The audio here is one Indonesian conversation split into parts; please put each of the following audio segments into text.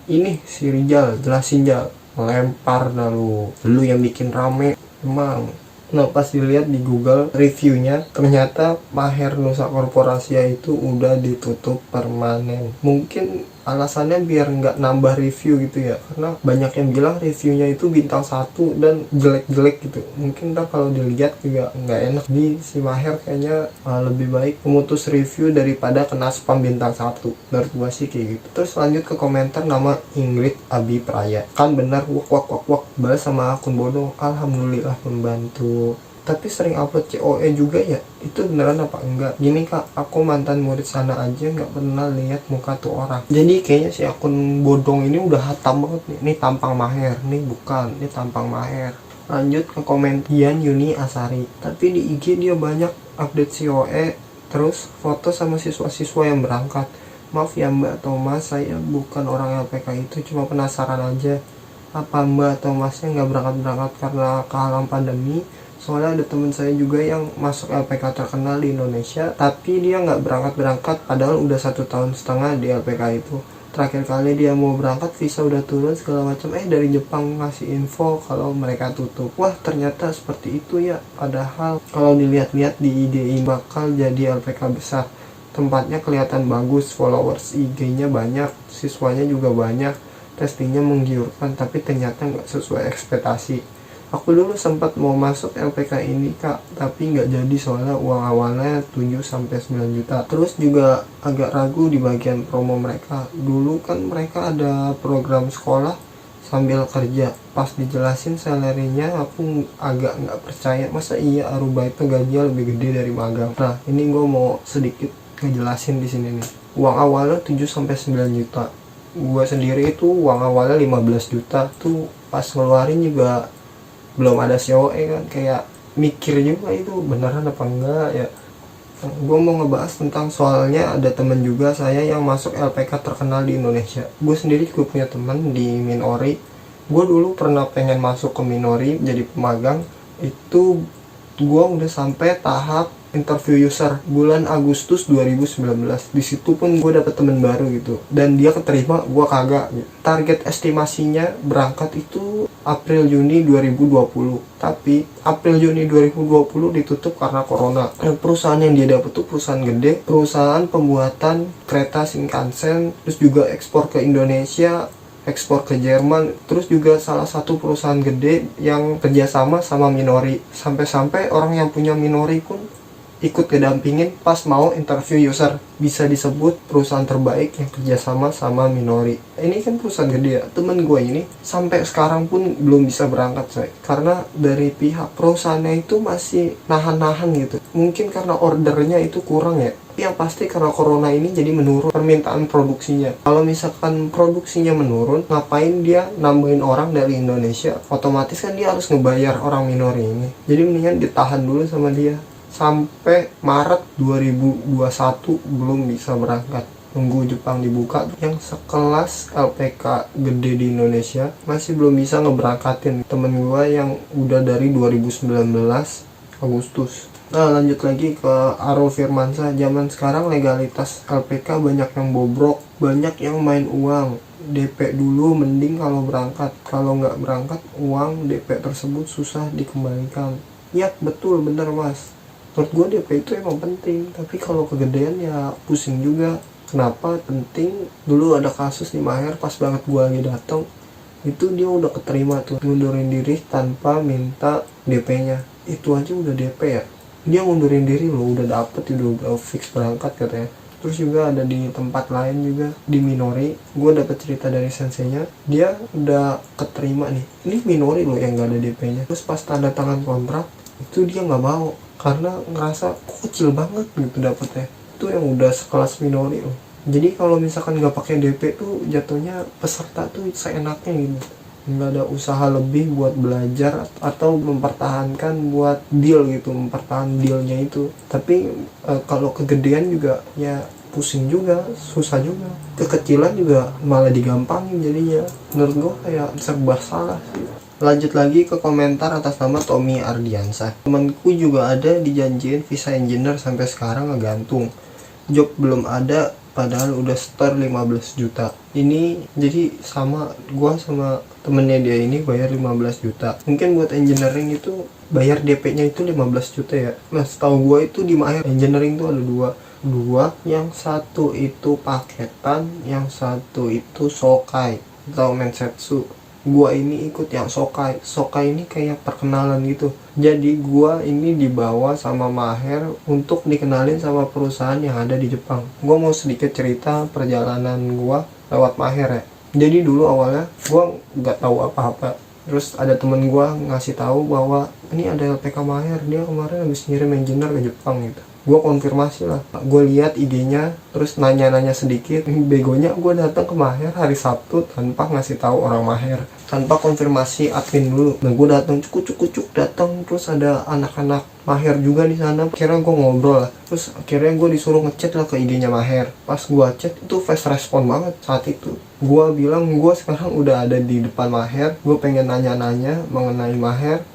Ini si Rijal, jelasin Jal. Lempar dah lu yang bikin rame emang. Nah pas dilihat di Google reviewnya, ternyata Maher Nusa Korporasia itu udah ditutup permanen. Mungkin alasannya biar nggak nambah review gitu ya, karena banyak yang bilang reviewnya itu bintang 1 dan jelek-jelek gitu. Mungkin dah kalau dilihat juga nggak enak. Di si Maher kayaknya lebih baik memutus review daripada kena spam bintang 1. Menurut gua sih kayak gitu. Terus lanjut ke komentar nama Ingrid Abi Praya. Kan benar wak balas sama akun bodoh. Alhamdulillah membantu. Tapi sering upload COE juga ya, itu beneran apa enggak? Gini kak, aku mantan murid sana aja nggak pernah lihat muka tuh orang. Jadi kayaknya si akun bodong ini udah hatam banget nih. Ini tampang Maher, nih bukan, ini tampang Maher. Lanjut ke komen Dian Yuni Asari. Tapi di IG dia banyak update COE, terus foto sama siswa-siswa yang berangkat. Maaf ya mbak atau mas, saya bukan orang LPK itu, cuma penasaran aja. Apa mbak atau masnya nggak berangkat-berangkat karena kehalang pandemi? Soalnya ada temen saya juga yang masuk LPK terkenal di Indonesia, tapi dia nggak berangkat-berangkat padahal udah 1,5 tahun di LPK itu. Terakhir kali dia mau berangkat, visa udah turun segala macam, dari Jepang ngasih info kalau mereka tutup. Wah ternyata seperti itu ya, padahal kalau dilihat-lihat di IDI bakal jadi LPK besar. Tempatnya kelihatan bagus, followers IG-nya banyak, siswanya juga banyak, testingnya menggiurkan, tapi ternyata nggak sesuai ekspektasi. Aku dulu sempat mau masuk LPK ini kak, tapi nggak jadi soalnya uang awalnya 7-9 juta. Terus juga agak ragu di bagian promo mereka. Dulu kan mereka ada program sekolah sambil kerja. Pas dijelasin salary-nya aku agak nggak percaya. Masa iya Aruba itu gajinya lebih gede dari magang? Nah ini gue mau sedikit ngejelasin di sini nih. Uang awalnya 7-9 juta. Gue sendiri itu uang awalnya 15 juta. Tuh pas ngeluarin juga belum ada COE kan, kayak mikir juga itu beneran apa enggak ya. Gue mau ngebahas tentang soalnya ada temen juga saya yang masuk LPK terkenal di Indonesia. Gue sendiri juga punya temen di Minori. Gue dulu pernah pengen masuk ke Minori jadi pemagang. Itu gue udah sampai tahap interview user bulan Agustus 2019. Di situ pun gue dapet temen baru gitu, dan dia keterima, gue kagak gitu. Target estimasinya berangkat itu April Juni 2020, tapi April Juni 2020 ditutup karena corona. Perusahaan yang dia dapet tuh perusahaan gede, perusahaan pembuatan kereta Shinkansen, terus juga ekspor ke Indonesia, ekspor ke Jerman, terus juga salah satu perusahaan gede yang kerjasama sama Minori. Sampai-sampai orang yang punya Minori pun ikut kedampingin pas mau interview user. Bisa disebut perusahaan terbaik yang kerjasama sama Minori. Ini kan perusahaan gede ya. Temen gue ini sampai sekarang pun belum bisa berangkat coy, karena dari pihak perusahaannya itu masih nahan-nahan gitu. Mungkin karena ordernya itu kurang ya, yang pasti karena corona ini jadi menurun permintaan produksinya. Kalau misalkan produksinya menurun, ngapain dia nambahin orang dari Indonesia? Otomatis kan dia harus ngebayar orang Minori ini. Jadi mendingan ditahan dulu sama dia sampai Maret 2021 belum bisa berangkat. Nunggu Jepang dibuka, yang sekelas LPK gede di Indonesia masih belum bisa ngeberangkatin temen gue yang udah dari 2019 Agustus. Nah lanjut lagi ke Arul Firmansyah. Zaman sekarang legalitas LPK banyak yang bobrok, banyak yang main uang. DP dulu mending kalau berangkat, kalau nggak berangkat uang DP tersebut susah dikembalikan. Ya betul, bener mas. Menurut gue DP itu emang penting, tapi kalau kegedean ya pusing juga. Kenapa penting? Dulu ada kasus di Maher, pas banget gue lagi datang, itu dia udah keterima tuh, ngundurin diri tanpa minta DP-nya. Itu aja udah DP ya. Dia ngundurin diri loh, udah dapet, udah fix berangkat katanya. Terus juga ada di tempat lain juga, di Minori, gue dapet cerita dari senseinya, dia udah keterima nih. Ini Minori loh yang gak ada DP-nya. Terus pas tanda tangan kontrak, itu dia gak mau, karena ngerasa kok kecil banget gitu dapetnya. Itu yang udah sekelas Minori loh. Jadi kalau misalkan gak pakai DP tuh jatuhnya peserta tuh seenaknya gitu, nggak ada usaha lebih buat belajar atau mempertahankan buat deal gitu, mempertahankan dealnya itu. Tapi kalau kegedean juga ya pusing juga, susah juga. Kekecilan juga malah digampangin jadinya. Menurut gue kayak serba salah sih. Lanjut lagi ke komentar atas nama Tommy Ardiansyah. Temanku juga ada dijanjiin visa engineer sampai sekarang ngegantung. Job belum ada, padahal udah store 15 juta. Ini jadi sama gua sama temennya dia ini bayar 15 juta. Mungkin buat engineering itu bayar DP-nya itu 15 juta ya. Nah, setahu gua itu di Maher engineering tuh ada dua, yang satu itu paketan, yang satu itu Sokai atau Mensetsu. Gua ini ikut yang Sokai ini kayak perkenalan gitu. Jadi gua ini dibawa sama Maher untuk dikenalin sama perusahaan yang ada di Jepang. Gua mau sedikit cerita perjalanan gua lewat Maher ya. Jadi dulu awalnya gua nggak tahu apa-apa, terus ada temen gua ngasih tahu bahwa ini ada LPK Maher, dia kemarin habis ngirim engineer ke Jepang gitu. Gue konfirmasi lah, gue lihat IG-nya, terus nanya-nanya sedikit. Begonya gue datang ke Maher hari Sabtu tanpa ngasih tahu orang Maher, tanpa konfirmasi admin dulu. Nah, gue datang cukup datang, terus ada anak-anak Maher juga di sana. Akhirnya gue ngobrol lah, terus akhirnya gue disuruh ngechat lah ke IG-nya Maher. Pas gue chat itu fast respon banget saat itu. Gue bilang gue sekarang udah ada di depan Maher, gue pengen nanya-nanya mengenai Maher,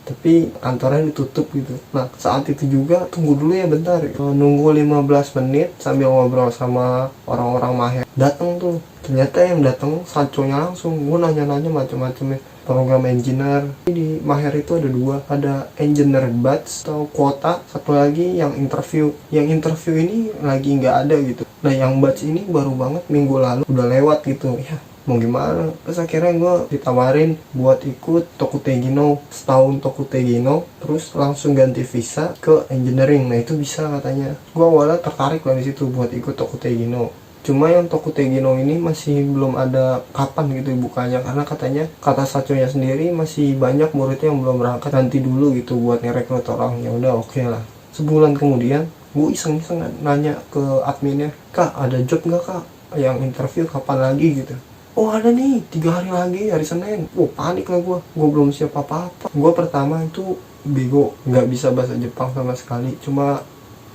tapi kantornya ditutup gitu. Nah, saat itu juga tunggu dulu ya bentar, nunggu 15 menit sambil ngobrol sama orang-orang Maher. Datang tuh, ternyata yang datang Saconya langsung. Gue nanya-nanya macam-macam ya, program engineer. Di Maher itu ada dua, ada engineer batch atau kuota, satu lagi yang interview. Yang interview ini lagi nggak ada gitu. Nah, yang batch ini baru banget minggu lalu udah lewat gitu ya. Mau gimana? Terus akhirnya gue ditawarin buat ikut Tokutei Gino, setahun Tokutei Gino, terus langsung ganti visa ke engineering. Nah, itu bisa katanya. Gue awalnya tertarik lah di situ buat ikut Tokutei Gino. Cuma yang Tokutei Gino ini masih belum ada kapan gitu bukanya, karena katanya, kata Saconya sendiri, masih banyak muridnya yang belum berangkat, nanti dulu gitu buat ngerekrut orang. Ya udah, oke lah. Sebulan kemudian gue iseng-iseng nanya ke adminnya, "Kak, ada job nggak kak? Yang interview kapan lagi?" gitu. "Oh, ada nih, 3 hari lagi, hari Senin." Panik lah gue belum siap apa-apa. Gue pertama itu bego, nggak bisa bahasa Jepang sama sekali, cuma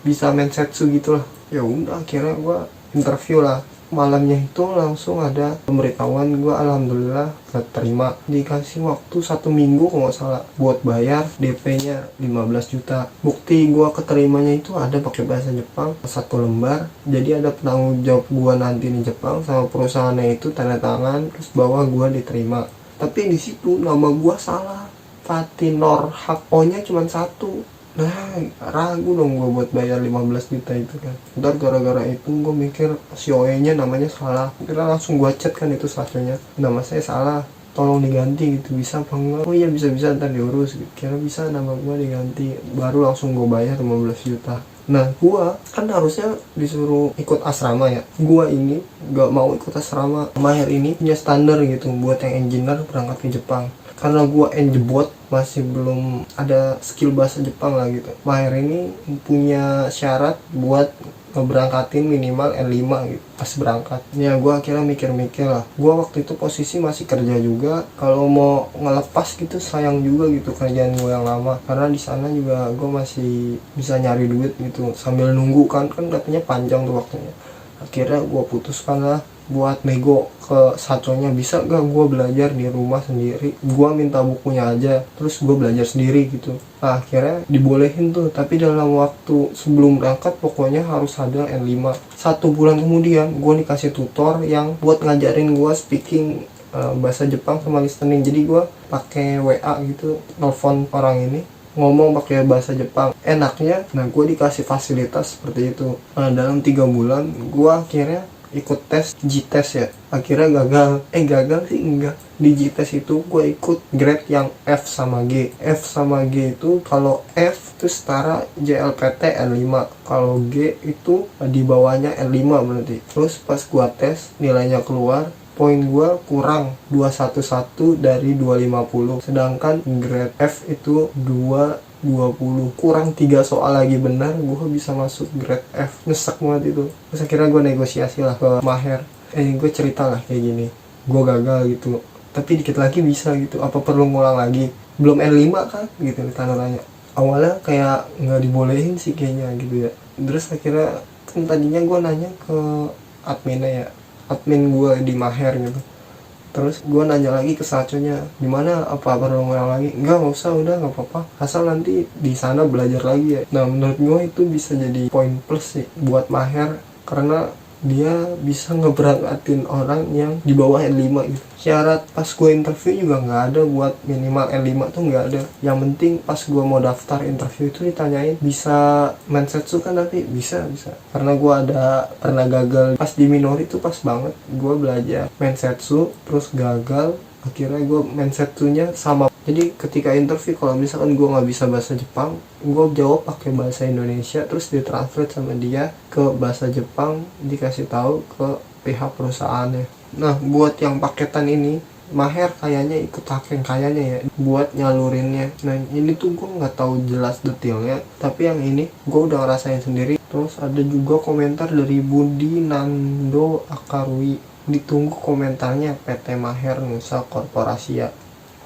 bisa Mensetsu gitulah. Ya udah, akhirnya gue interview lah. Malamnya itu langsung ada pemberitahuan, gue alhamdulillah keterima. Dikasih waktu 1 minggu kalau nggak salah buat bayar DP-nya 15 juta. Bukti gue keterimanya itu ada pakai bahasa Jepang, 1 lembar. Jadi ada penanggung jawab gue nanti di Jepang sama perusahaannya itu, tanda tangan, terus bahwa gue diterima. Tapi di situ nama gue salah, Fatinor Hako-nya cuma 1. Nah, ragu dong gue buat bayar 15 juta itu kan. Ntar gara-gara itu gue mikir si OE-nya namanya salah. Kira langsung gue chat kan itu Saconya, "Nama saya salah, tolong diganti gitu, bisa apa enggak?" "Oh iya, bisa ntar diurus." Gitu. Kira bisa nama gue diganti. Baru langsung gue bayar 15 juta. Nah, gue kan harusnya disuruh ikut asrama ya. Gue ini gak mau ikut asrama. Maher ini punya standar gitu buat yang engineer berangkat ke Jepang. Karena gue enjebot, masih belum ada skill bahasa Jepang lah gitu. Maher ini punya syarat buat ngeberangkatin minimal N5 gitu pas berangkat. Ya gue akhirnya mikir-mikir lah. Gue waktu itu posisi masih kerja juga. Kalau mau ngelepas gitu sayang juga gitu kerjaan gue yang lama. Karena di sana juga gue masih bisa nyari duit gitu sambil nunggu kan katanya panjang tuh waktunya. Akhirnya gue putuskan lah buat nego ke Saconya, "Bisa gak gue belajar di rumah sendiri? Gue minta bukunya aja, terus gue belajar sendiri gitu." Nah, akhirnya dibolehin tuh, tapi dalam waktu sebelum berangkat pokoknya harus ada N5. 1 bulan kemudian gue dikasih tutor yang buat ngajarin gue speaking bahasa Jepang sama listening. Jadi gue pakai WA gitu, nelfon orang ini, ngomong pakai bahasa Jepang. Enaknya, nah gue dikasih fasilitas seperti itu. Nah, dalam 3 bulan gue akhirnya ikut tes G-test ya. Akhirnya gagal sih enggak. Di G-test itu gue ikut grade yang F sama G. F sama G itu, kalau F itu setara JLPT N5, kalau G itu di bawahnya N5 berarti. Terus pas gue tes nilainya keluar, poin gue kurang 211 dari 250. Sedangkan grade F itu 220, kurang 3 soal lagi benar, gue bisa masuk grade F. Nyesek banget itu. Terus akhirnya gue negosiasi lah ke Maher, gue cerita lah kayak gini, gue gagal gitu, tapi dikit lagi bisa gitu, apa perlu ngulang lagi? Belum N5 kan gitu, tanya. Awalnya kayak nggak dibolehin sih kayaknya gitu ya. Terus akhirnya kan tadinya gue nanya ke adminnya ya, admin gue di Maher gitu. Terus gue nanya lagi ke Saconya, "Gimana, apa perlu ngulang lagi?" Nggak usah, udah nggak apa-apa, asal nanti di sana belajar lagi ya." Nah, menurut gue itu bisa jadi poin plus sih buat Maher, karena dia bisa ngeberangkatin orang yang di bawah N5 gitu. Syarat pas gue interview juga nggak ada buat minimal N5 tuh nggak ada. Yang penting pas gue mau daftar interview itu ditanyain bisa Mensetsu kan, tapi bisa. Karena gue pernah gagal pas di Minori tuh pas banget gue belajar Mensetsu terus gagal. Akhirnya gue Mensetsunya sama. Jadi ketika interview kalau misalkan gue nggak bisa bahasa Jepang, gue jawab pakai bahasa Indonesia terus ditranslate sama dia ke bahasa Jepang, dikasih tahu ke pihak perusahaannya. Nah buat yang paketan ini Maher kayaknya ikut Haken kayaknya ya buat nyalurinnya. Nah ini tuh gue nggak tahu jelas detailnya, tapi yang ini gue udah ngerasain sendiri. Terus ada juga komentar dari Budi Nando Akarui, ditunggu komentarnya PT Maher Nusa Korporasi ya.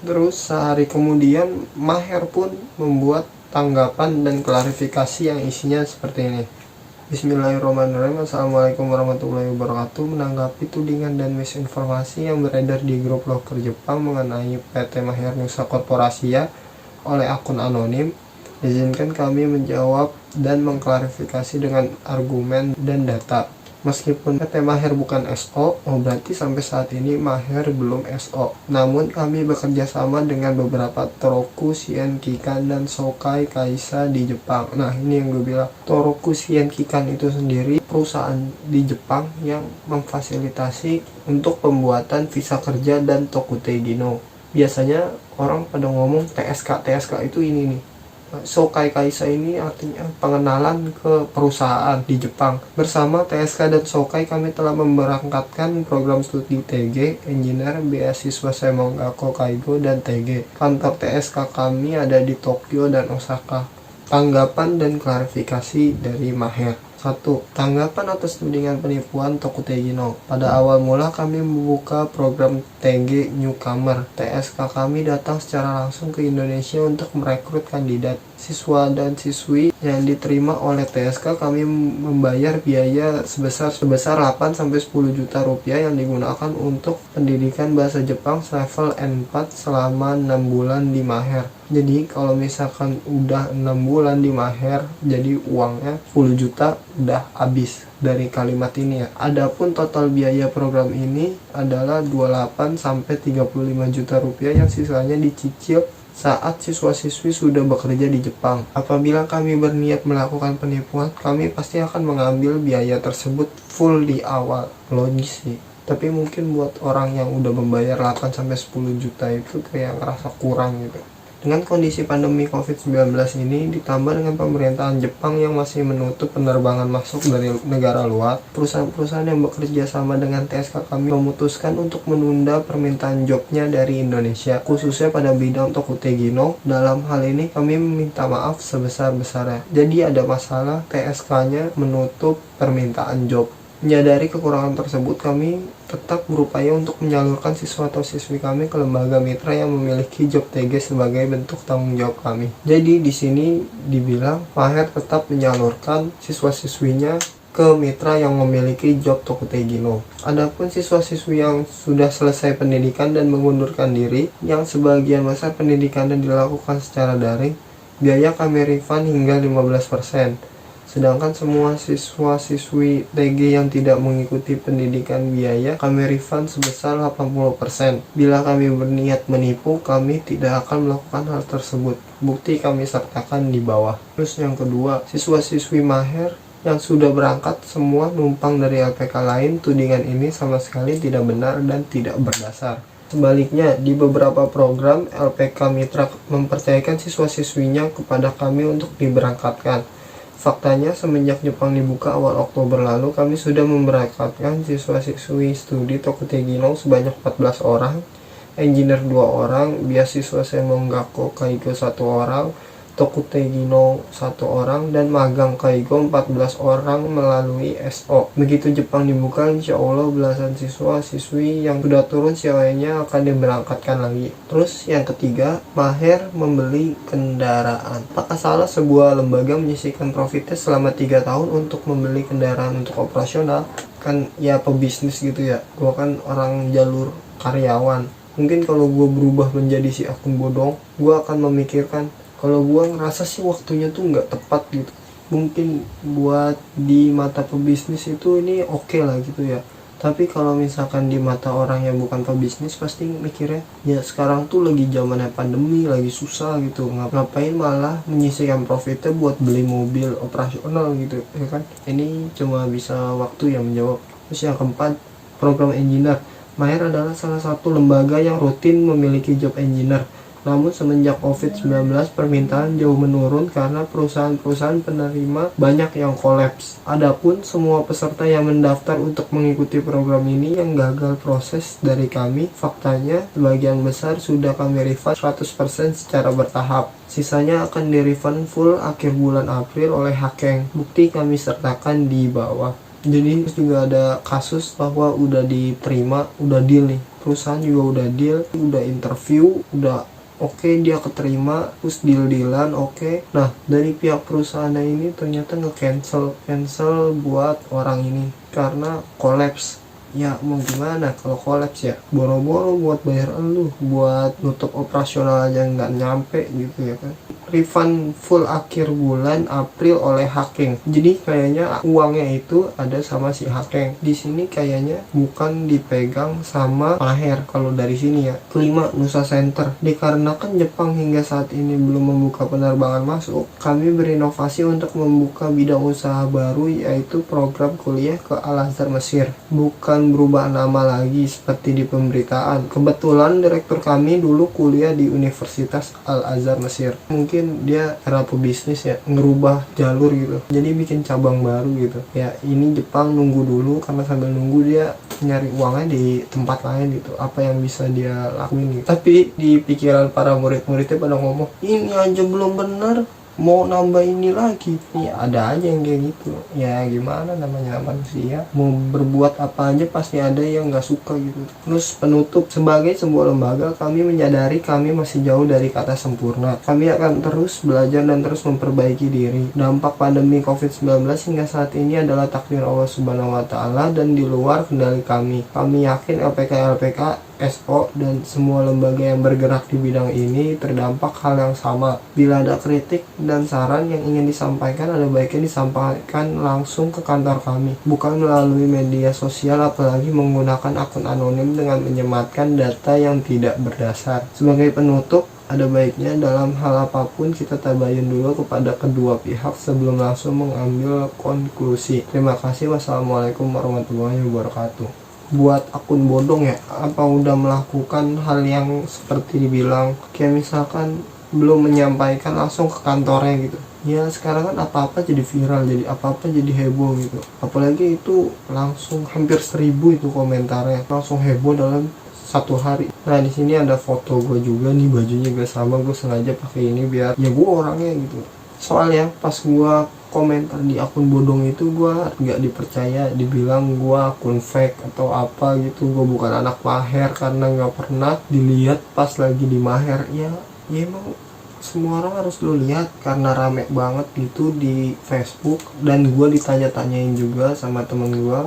Terus sehari kemudian Maher pun membuat tanggapan dan klarifikasi yang isinya seperti ini. Bismillahirrahmanirrahim. Assalamualaikum warahmatullahi wabarakatuh. Menanggapi tudingan dan misinformasi yang beredar di grup loker Jepang mengenai PT Maher Nusa Korporasi ya oleh akun anonim, izinkan kami menjawab dan mengklarifikasi dengan argumen dan data. Meskipun PT Maher bukan SO, berarti sampai saat ini Maher belum SO. Namun kami bekerja sama dengan beberapa Toroku Shienkikan dan Sokai Kaisa di Jepang. Nah ini yang gue bilang, Toroku Shienkikan itu sendiri perusahaan di Jepang yang memfasilitasi untuk pembuatan visa kerja dan Tokutei no. Biasanya orang pada ngomong TSK itu ini nih. Sokai Kaisa ini artinya pengenalan ke perusahaan di Jepang. Bersama TSK dan Sokai kami telah memberangkatkan program studi TG, Engineer, Beasiswa Semongaku Kaigo, dan TG. Kantor TSK kami ada di Tokyo dan Osaka. Tanggapan dan klarifikasi dari Maher. 1. Tanggapan atas tudingan penipuan Tokutei no. Pada awal mula kami membuka program TG Newcomer. TSK kami datang secara langsung ke Indonesia untuk merekrut kandidat. Siswa dan siswi yang diterima oleh TSK kami membayar biaya sebesar 8-10 juta rupiah yang digunakan untuk pendidikan bahasa Jepang level N4 selama 6 bulan di Maher. Jadi kalau misalkan udah 6 bulan di Maher, jadi uangnya 10 juta udah habis dari kalimat ini ya. Adapun total biaya program ini adalah 28-35 juta rupiah yang sisanya dicicil saat siswa-siswi sudah bekerja di Jepang. Apabila kami berniat melakukan penipuan, kami pasti akan mengambil biaya tersebut full di awal. Logis sih. Tapi mungkin buat orang yang udah membayar 8-10 juta itu kayak ngerasa kurang gitu. Dengan kondisi pandemi COVID-19 ini ditambah dengan pemerintahan Jepang yang masih menutup penerbangan masuk dari negara luar, perusahaan-perusahaan yang bekerja sama dengan TSK kami memutuskan untuk menunda permintaan jobnya dari Indonesia, khususnya pada bidang Tokutei no. Dalam hal ini kami meminta maaf sebesar-besarnya. Jadi ada masalah, TSK-nya menutup permintaan job. Menyadari kekurangan tersebut, kami tetap berupaya untuk menyalurkan siswa atau siswi kami ke lembaga mitra yang memiliki job TG sebagai bentuk tanggung jawab kami. Jadi di sini dibilang Maher tetap menyalurkan siswa-siswinya ke mitra yang memiliki job Tokutei no. Adapun siswa-siswi yang sudah selesai pendidikan dan mengundurkan diri, yang sebagian besar pendidikannya dilakukan secara daring, biaya kami refund hingga 15%. Sedangkan semua siswa-siswi TG yang tidak mengikuti pendidikan biaya, kami refund sebesar 80%. Bila kami berniat menipu, kami tidak akan melakukan hal tersebut. Bukti kami sertakan di bawah. Terus yang kedua, siswa-siswi Maher yang sudah berangkat semua numpang dari LPK lain, tudingan ini sama sekali tidak benar dan tidak berdasar. Sebaliknya, di beberapa program, LPK mitra mempercayakan siswa-siswinya kepada kami untuk diberangkatkan. Faktanya, semenjak Jepang dibuka awal Oktober lalu, kami sudah memberangkatkan siswa-siswi studi Tokutei no sebanyak 14 orang, engineer 2 orang, beasiswa Semongaku Kaigo 1 orang, Tokutei no 1 orang, dan magang Kaigo 14 orang melalui SO. Begitu Jepang dibuka, insya Allah belasan siswa-siswi yang sudah turun COE-nya akan diberangkatkan lagi. Terus yang ketiga, Maher membeli kendaraan. Apakah salah sebuah lembaga menyisihkan profitnya selama 3 tahun untuk membeli kendaraan untuk operasional? Kan ya pebisnis gitu ya. Gue kan orang jalur karyawan. Mungkin kalau gue berubah menjadi si akun bodong, gue akan memikirkan, kalau gue ngerasa sih waktunya tuh nggak tepat gitu. mungkin buat di mata pebisnis itu ini oke lah gitu ya. Tapi kalau misalkan di mata orang yang bukan pebisnis pasti mikirnya ya sekarang tuh lagi zamannya pandemi, lagi susah gitu, ngapain malah menyisihkan profitnya buat beli mobil operasional gitu ya kan. Ini cuma bisa waktu yang menjawab. Terus yang keempat, program engineer. Maher adalah salah satu lembaga yang rutin memiliki job engineer. Namun semenjak COVID-19 permintaan jauh menurun karena perusahaan-perusahaan penerima banyak yang kolaps. Adapun semua peserta yang mendaftar untuk mengikuti program ini yang gagal proses dari kami, faktanya sebagian besar sudah kami refund 100% secara bertahap. Sisanya akan di-refund full akhir bulan April oleh Hakeng. Bukti kami sertakan di bawah. Jadi juga ada kasus bahwa udah diterima, udah deal nih. Perusahaan juga udah deal, udah interview, udah oke, dia keterima, terus deal-dealan oke. Nah, dari pihak perusahaan ini ternyata cancel buat orang ini karena kolaps. Ya mau gimana kalau kolaps ya, boro-boro buat bayar elu, buat nutup operasional aja nggak nyampe gitu ya kan. Refund full akhir bulan April oleh Hakeng. Jadi kayaknya uangnya itu ada sama si Hakeng. Di sini kayaknya bukan dipegang sama Maher kalau dari sini ya. Kelima, Nusa Center. Dikarenakan Jepang hingga saat ini belum membuka penerbangan masuk, kami berinovasi untuk membuka bidang usaha baru, yaitu program kuliah ke Al-Azhar Mesir. Bukan berubah nama lagi seperti di pemberitaan. Kebetulan direktur kami dulu kuliah di Universitas Al-Azhar Mesir. Mungkin dia era pebisnis ya, ngerubah jalur gitu, jadi bikin cabang baru gitu ya. Ini Jepang nunggu dulu, karena sambil nunggu dia nyari uangnya di tempat lain gitu, apa yang bisa dia lakuin gitu. Tapi di pikiran para murid-muridnya pada ngomong, ini aja belum bener mau nambah ini lagi. Ya ada aja yang kayak gitu ya, gimana namanya manusia, mau berbuat apa aja pasti ada yang gak suka gitu. Terus penutup, sebagai sebuah lembaga kami menyadari kami masih jauh dari kata sempurna. Kami akan terus belajar dan terus memperbaiki diri. Dampak pandemi COVID-19 hingga saat ini adalah takdir Allah Subhanahu wa Ta'ala dan di luar kendali kami. Kami yakin LPK, SO, dan semua lembaga yang bergerak di bidang ini terdampak hal yang sama. Bila ada kritik dan saran yang ingin disampaikan, ada baiknya disampaikan langsung ke kantor kami, bukan melalui media sosial, apalagi menggunakan akun anonim dengan menyematkan data yang tidak berdasar. Sebagai penutup, ada baiknya dalam hal apapun kita tabayun dulu kepada kedua pihak sebelum langsung mengambil konklusi. Terima kasih. Wassalamualaikum warahmatullahi wabarakatuh. Buat akun bodong ya, apa udah melakukan hal yang seperti dibilang, kayak misalkan belum menyampaikan langsung ke kantornya gitu ya. Sekarang kan apa-apa jadi viral, jadi apa-apa jadi heboh gitu, apalagi itu langsung hampir 1000 itu komentarnya, langsung heboh dalam satu hari. Nah di sini ada foto gue juga nih, bajunya juga sama, gue sengaja pakai ini biar ya gue orangnya gitu. Soalnya pas gue komentar di akun bodong itu, gue gak dipercaya, dibilang gue akun fake atau apa gitu, gue bukan anak Maher karena gak pernah dilihat pas lagi di Maher. Ya emang semua orang harus lu lihat karena rame banget gitu di Facebook, dan gue ditanya-tanyain juga sama temen gue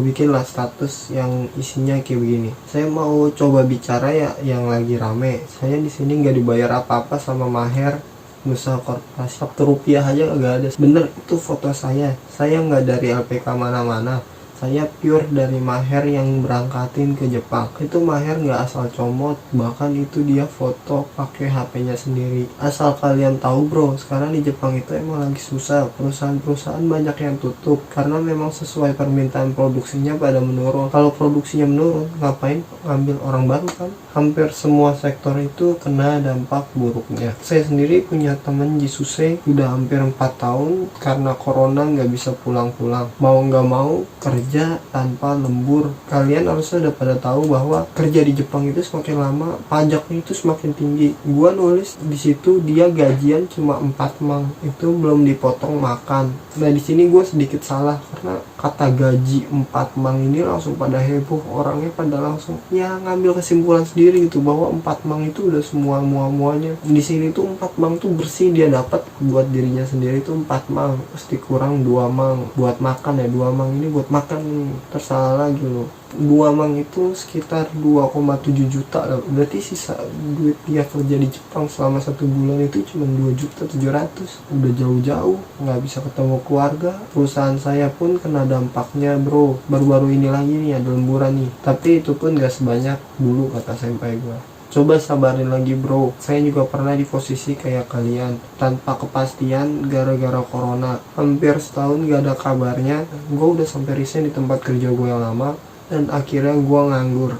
bikin lah status yang isinya kayak begini, saya mau coba bicara ya yang lagi rame, saya di sini nggak dibayar apa-apa sama Maher, usaha korporasi, Rp1 aja gak ada. Bener, itu foto saya nggak dari LPK mana-mana, saya pure dari Maher yang berangkatin ke Jepang. Itu Maher nggak asal comot, bahkan itu dia foto pakai HP-nya sendiri. Asal kalian tahu bro, sekarang di Jepang itu emang lagi susah, perusahaan-perusahaan banyak yang tutup karena memang sesuai permintaan produksinya pada menurun. Kalau produksinya menurun, ngapain ngambil orang baru kan? Hampir semua sektor itu kena dampak buruknya. Saya sendiri punya temen Jisuse udah hampir 4 tahun karena corona nggak bisa pulang-pulang. Mau nggak mau kerja tanpa lembur. Kalian harusnya udah pada tahu bahwa kerja di Jepang itu semakin lama pajaknya itu semakin tinggi. Gua nulis di situ dia gajian cuma 4 mang, itu belum dipotong makan. Nah di sini gue sedikit salah karena kata gaji 4 mang ini langsung pada heboh, orangnya pada langsung ya ngambil kesimpulan sendiri gitu bahwa 4 mang itu udah semua muanya. Di sini tuh 4 mang tuh bersih dia dapat buat dirinya sendiri tuh 4 mang, terus dikurang 2 mang buat makan ya, 2 mang ini buat makan, tersalah lagi loh. Dua mang itu sekitar 2,7 juta lah. Berarti sisa duit dia kerja di Jepang selama 1 bulan itu cuma 2,7 juta. Udah jauh-jauh nggak bisa ketemu keluarga. Perusahaan saya pun kena dampaknya bro. Baru-baru ini lagi nih ada lemburan nih, tapi itu pun gak sebanyak dulu kata senpai gua. Coba sabarin lagi bro, saya juga pernah di posisi kayak kalian, tanpa kepastian gara-gara corona. Hampir setahun gak ada kabarnya, gue udah sampai resign di tempat kerja gue yang lama, dan akhirnya gue nganggur.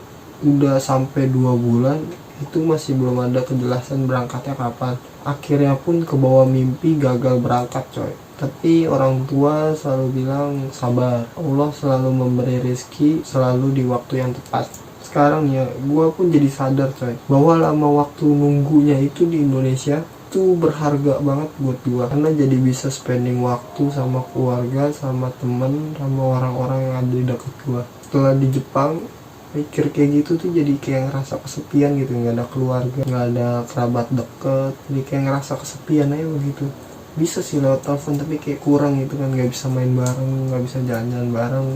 Udah sampai 2 bulan, itu masih belum ada kejelasan berangkatnya kapan. Akhirnya pun kebawa mimpi gagal berangkat coy. Tapi orang tua selalu bilang sabar, Allah selalu memberi rezeki selalu di waktu yang tepat. Sekarang ya gue pun jadi sadar coy, bahwa lama waktu nunggunya itu di Indonesia itu berharga banget buat gue, karena jadi bisa spending waktu sama keluarga, sama temen, sama orang-orang yang ada di dekat gue. Setelah di Jepang mikir kayak gitu tuh jadi kayak ngerasa kesepian gitu, nggak ada keluarga, nggak ada kerabat deket, jadi kayak ngerasa kesepian aja begitu. Bisa sih lewat telepon tapi kayak kurang gitu kan, nggak bisa main bareng, nggak bisa jalan-jalan bareng.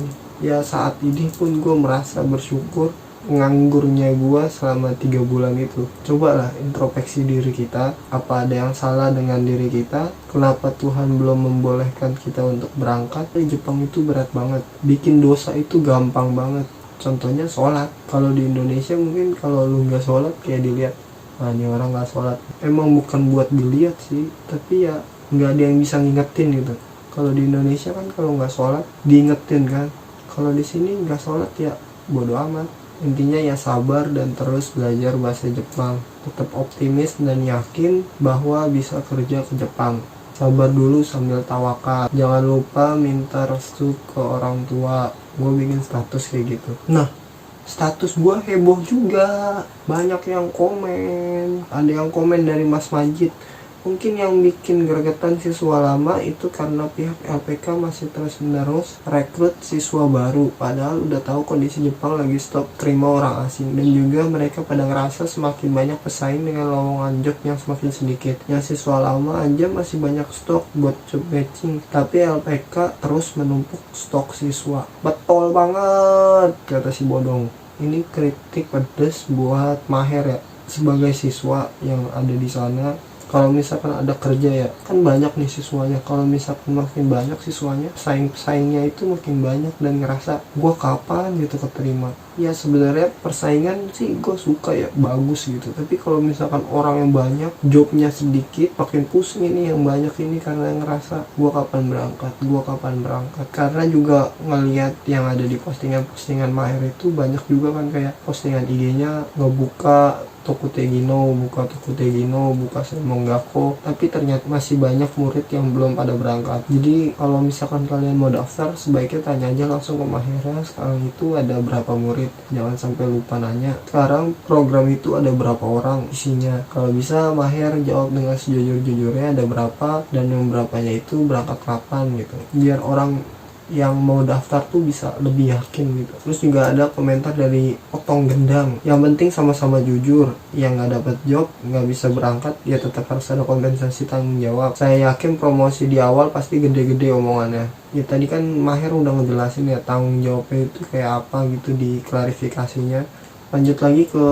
Ya saat ini pun gue merasa bersyukur nganggurnya gue selama 3 bulan itu. Cobalah introspeksi diri kita, apa ada yang salah dengan diri kita, kenapa Tuhan belum membolehkan kita untuk berangkat. Di Jepang itu berat banget, bikin dosa itu gampang banget. Contohnya sholat. Kalau di Indonesia mungkin kalau lu nggak sholat kayak dilihat, nah ini orang nggak sholat. Emang bukan buat dilihat sih, tapi ya nggak ada yang bisa ngingetin gitu. Kalau di Indonesia kan kalau nggak sholat diingetin kan, kalau di sini nggak sholat ya bodo amat. Intinya ya sabar dan terus belajar bahasa Jepang. Tetap optimis dan yakin bahwa bisa kerja ke Jepang. Sabar dulu sambil tawakal. Jangan lupa minta restu ke orang tua. Gue bikin status kayak gitu. Nah, status gue heboh juga. Banyak yang komen. Ada yang komen dari Mas Majid. Mungkin yang bikin gregetan siswa lama itu karena pihak LPK masih terus-menerus rekrut siswa baru, padahal udah tahu kondisi Jepang lagi stop terima orang asing, dan juga mereka pada ngerasa semakin banyak pesaing dengan lowongan job yang semakin sedikit. Yang siswa lama aja masih banyak stok buat job matching, tapi LPK terus menumpuk stok siswa. Betul banget kata si Bodong. Ini kritik pedes buat Maher ya, sebagai siswa yang ada di sana. Kalau misalkan ada kerja ya, kan banyak nih siswanya. Kalau misalkan makin banyak siswanya, pesaingnya itu makin banyak dan ngerasa gue kapan gitu keterima. Ya sebenarnya persaingan sih gue suka ya, bagus gitu. Tapi kalau misalkan orang yang banyak, jobnya sedikit, makin pusing ini yang banyak ini karena ngerasa gue kapan berangkat. Karena juga ngelihat yang ada di postingan Maher itu banyak juga kan, kayak postingan IG-nya ngebuka Tokutegino, buka Semonggako, tapi ternyata masih banyak murid yang belum pada berangkat. Jadi kalau misalkan kalian mau daftar, sebaiknya tanya aja langsung ke Mahera sekarang itu ada berapa murid, jangan sampai lupa nanya sekarang program itu ada berapa orang isinya. Kalau bisa Maher jawab dengan sejujur-jujurnya ada berapa, dan yang berapanya itu berangkat kapan gitu, biar orang yang mau daftar tuh bisa lebih yakin gitu. Terus juga ada komentar dari Otong Gendang, yang penting sama-sama jujur, yang nggak dapat job nggak bisa berangkat ya tetap harus ada kompensasi tanggung jawab. Saya yakin promosi di awal pasti gede-gede omongannya. Ya tadi kan Maher udah ngejelasin ya tanggung jawabnya itu kayak apa gitu di klarifikasinya. Lanjut lagi ke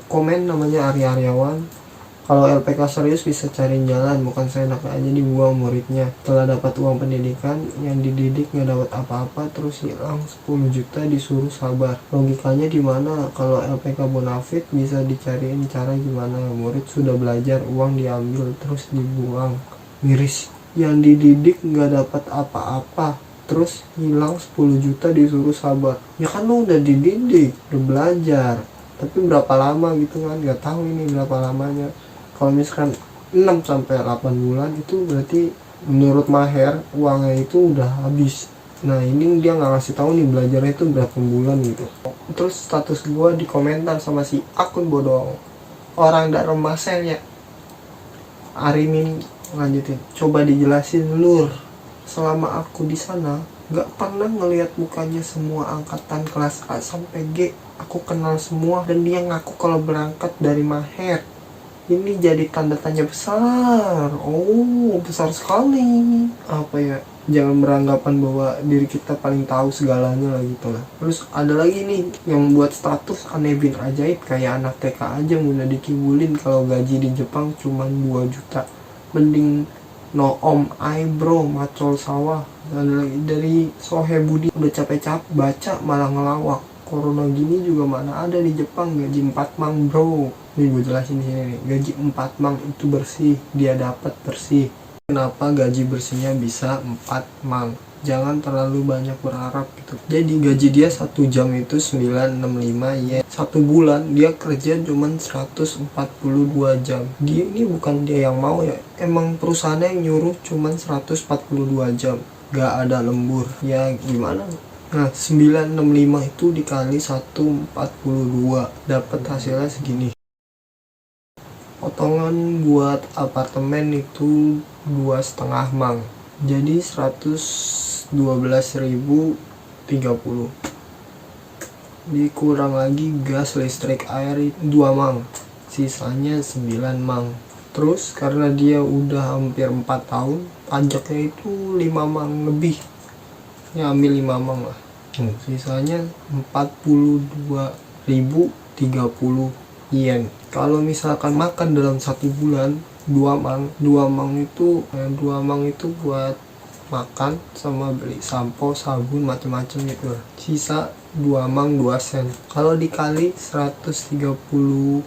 komen namanya Aryawan. Kalau LPK serius bisa cari jalan, bukan seenaknya aja dibuang muridnya. Setelah dapat uang pendidikan, yang dididik nggak dapat apa-apa, terus hilang 10 juta disuruh sabar. Logikanya di mana? Kalau LPK bonafit bisa dicariin cara gimana? Murid sudah belajar, uang diambil terus dibuang. Miris. Yang dididik nggak dapat apa-apa, terus hilang 10 juta disuruh sabar. Ya kan lo udah dididik, udah belajar. Tapi berapa lama gitu kan? Nggak tahu ini berapa lamanya. Kalau misalkan 6-8 bulan itu berarti menurut Maher uangnya itu udah habis. Nah ini dia nggak ngasih tahu nih belajarnya itu berapa bulan gitu. Terus status gue di komentar sama si akun Bodong, orang dari Masel ya. Arimin lanjutin, coba dijelasin lur, selama aku di sana nggak pernah ngelihat mukanya semua angkatan kelas A sampai G. Aku kenal semua dan dia ngaku kalau berangkat dari Maher. Ini jadi tanda tanya besar. Oh, besar sekali. Apa ya? jangan beranggapan bahwa diri kita paling tahu segalanya lah gitu lah. Terus ada lagi nih yang buat status aneh bin ajaib, kayak anak TK aja mudah dikibulin kalau gaji di Jepang cuman 2 juta. Mending no om bro macol sawah. Ada lagi dari Sohe Budi, udah capek-capek baca malah ngelawak. Corona gini juga mana ada di Jepang gaji 4 mang bro. Nih gue jelasin di sini nih, gaji 4 mang itu bersih, dia dapat bersih. Kenapa gaji bersihnya bisa 4 mang? Jangan terlalu banyak berharap gitu. Jadi gaji dia 1 jam itu 965 yen. 1 bulan dia kerja cuman 142 jam. Dia ini bukan dia yang mau ya. Emang perusahaannya yang nyuruh cuman 142 jam. Gak ada lembur. Ya gimana? Nah 965 itu dikali 142 dapat hasilnya segini. Potongan buat apartemen itu 2,5 mang, jadi 112.030. Dikurang lagi gas, listrik, air 2 mang, sisanya 9 mang. Terus karena dia udah hampir 4 tahun, pajaknya itu 5 mang lebih, ya ambil 5 mang lah. Sisanya 42.030 yen. Kalau misalkan makan dalam 1 bulan 2 mang itu buat makan sama beli sampo, sabun, macam-macam gitu. Sisa 2 mang 2 sen. Kalau dikali 132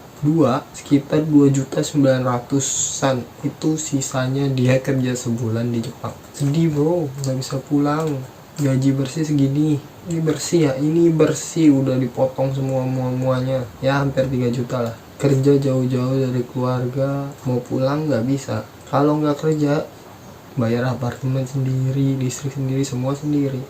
sekitar 2.900.000-an. Itu sisanya dia kerja sebulan di Jepang. Sedih bro, nggak bisa pulang. Gaji bersih segini. Ini bersih ya, ini bersih udah dipotong semua muanya ya hampir 3 juta lah. Kerja jauh-jauh dari keluarga, mau pulang nggak bisa. Kalau nggak kerja, bayar apartemen sendiri, listrik sendiri, semua sendiri,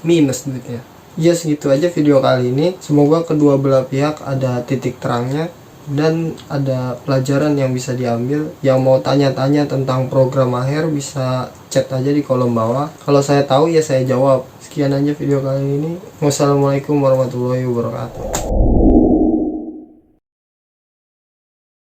minus duitnya. Ya segitu aja video kali ini. Semoga kedua belah pihak ada titik terangnya dan ada pelajaran yang bisa diambil. Yang mau tanya-tanya tentang program Maher bisa chat aja di kolom bawah. Kalau saya tahu ya saya jawab. Sekian aja video kali ini. Wassalamualaikum warahmatullahi wabarakatuh.